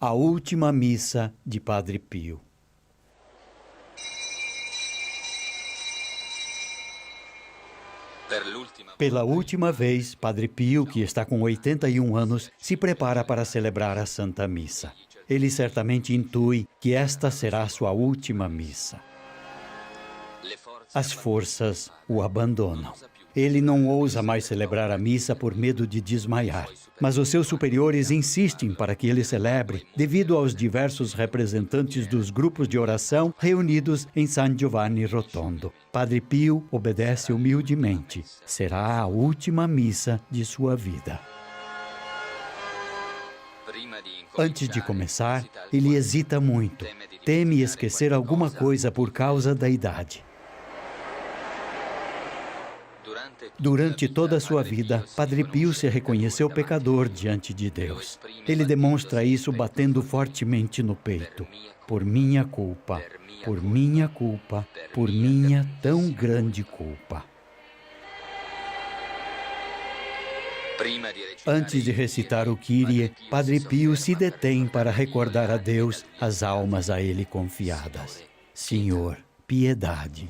A última missa de Padre Pio. Pela última vez, Padre Pio, que está com 81 anos, se prepara para celebrar a Santa Missa. Ele certamente intui que esta será sua última missa. As forças o abandonam. Ele não ousa mais celebrar a missa por medo de desmaiar, mas os seus superiores insistem para que ele celebre devido aos diversos representantes dos grupos de oração reunidos em San Giovanni Rotondo. Padre Pio obedece humildemente. Será a última missa de sua vida. Antes de começar, ele hesita muito. Teme esquecer alguma coisa por causa da idade. Durante toda a sua vida, Padre Pio se reconheceu pecador diante de Deus. Ele demonstra isso batendo fortemente no peito. Por minha culpa, por minha culpa, por minha tão grande culpa. Antes de recitar o Kyrie, Padre Pio se detém para recordar a Deus as almas a ele confiadas. Senhor, piedade.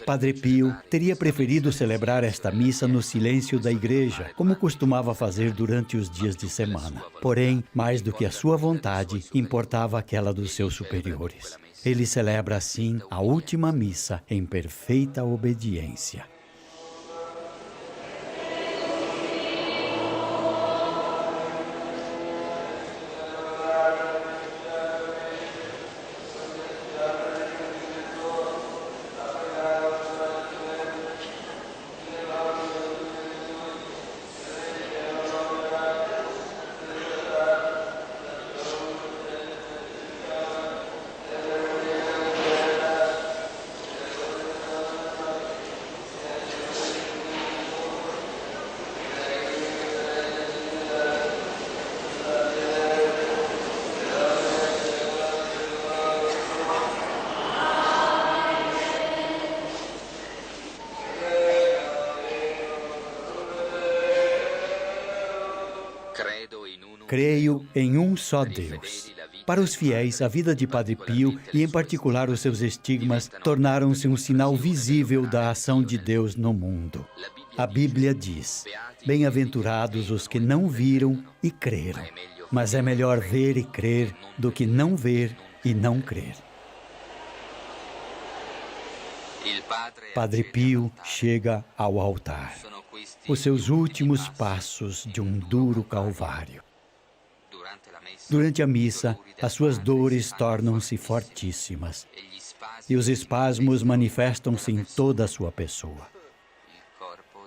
Padre Pio teria preferido celebrar esta missa no silêncio da igreja, como costumava fazer durante os dias de semana. Porém, mais do que a sua vontade, importava aquela dos seus superiores. Ele celebra assim a última missa em perfeita obediência. Creio em um só Deus. Para os fiéis, a vida de Padre Pio, e em particular os seus estigmas, tornaram-se um sinal visível da ação de Deus no mundo. A Bíblia diz: bem-aventurados os que não viram e creram. Mas é melhor ver e crer do que não ver e não crer. Padre Pio chega ao altar. Os seus últimos passos de um duro calvário. Durante a missa, as suas dores tornam-se fortíssimas e os espasmos manifestam-se em toda a sua pessoa.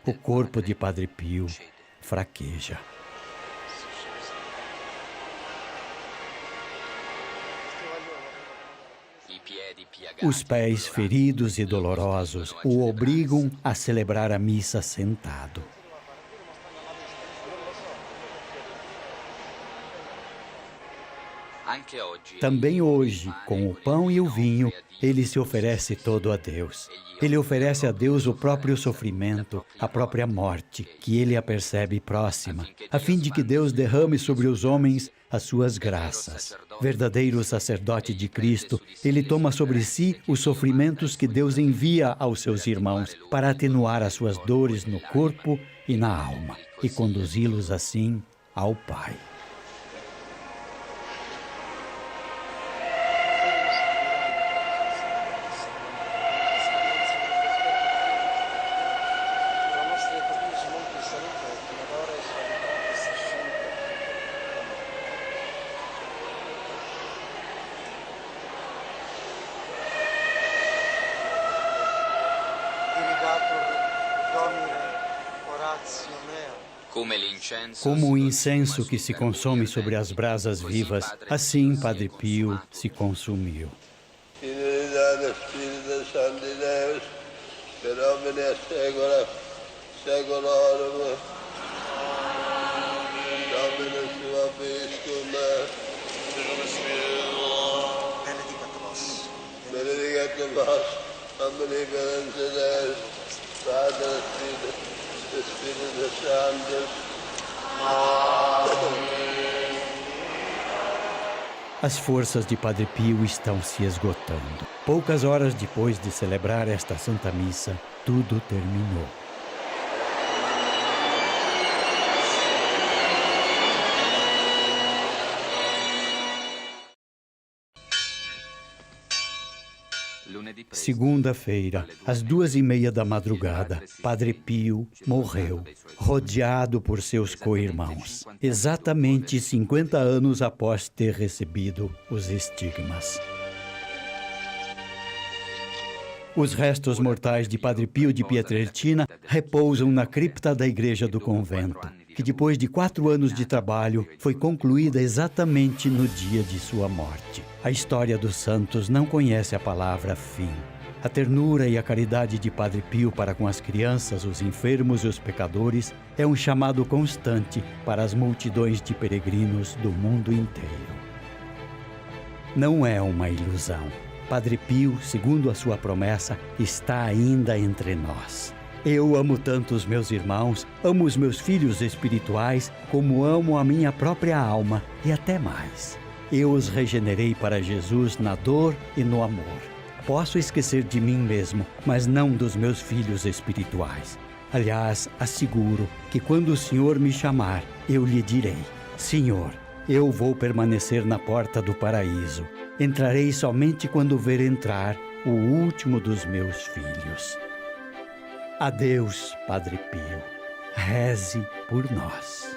O corpo de Padre Pio fraqueja. Os pés feridos e dolorosos o obrigam a celebrar a missa sentado. Também hoje, com o pão e o vinho, ele se oferece todo a Deus. Ele oferece a Deus o próprio sofrimento, a própria morte, que ele apercebe próxima, a fim de que Deus derrame sobre os homens as suas graças. Verdadeiro sacerdote de Cristo, ele toma sobre si os sofrimentos que Deus envia aos seus irmãos para atenuar as suas dores no corpo e na alma e conduzi-los assim ao Pai. Como o incenso que se consome sobre as brasas vivas, assim Padre Pio se consumiu. Benedicat vos, omnipotent Deus, Pater, Filius, Espírito Santo. Amém. As forças de Padre Pio estão se esgotando. Poucas horas depois de celebrar esta Santa Missa, tudo terminou. Segunda-feira, às 2:30 da madrugada, Padre Pio morreu, rodeado por seus co-irmãos, exatamente 50 anos após ter recebido os estigmas. Os restos mortais de Padre Pio de Pietrelcina repousam na cripta da igreja do convento, que depois de 4 anos de trabalho foi concluída exatamente no dia de sua morte. A história dos santos não conhece a palavra fim. A ternura e a caridade de Padre Pio para com as crianças, os enfermos e os pecadores é um chamado constante para as multidões de peregrinos do mundo inteiro. Não é uma ilusão. Padre Pio, segundo a sua promessa, está ainda entre nós. Eu amo tanto os meus irmãos, amo os meus filhos espirituais, como amo a minha própria alma e até mais. Eu os regenerei para Jesus na dor e no amor. Posso esquecer de mim mesmo, mas não dos meus filhos espirituais. Aliás, asseguro que quando o Senhor me chamar, eu lhe direi: Senhor, eu vou permanecer na porta do paraíso. Entrarei somente quando ver entrar o último dos meus filhos. Adeus, Padre Pio. Reze por nós.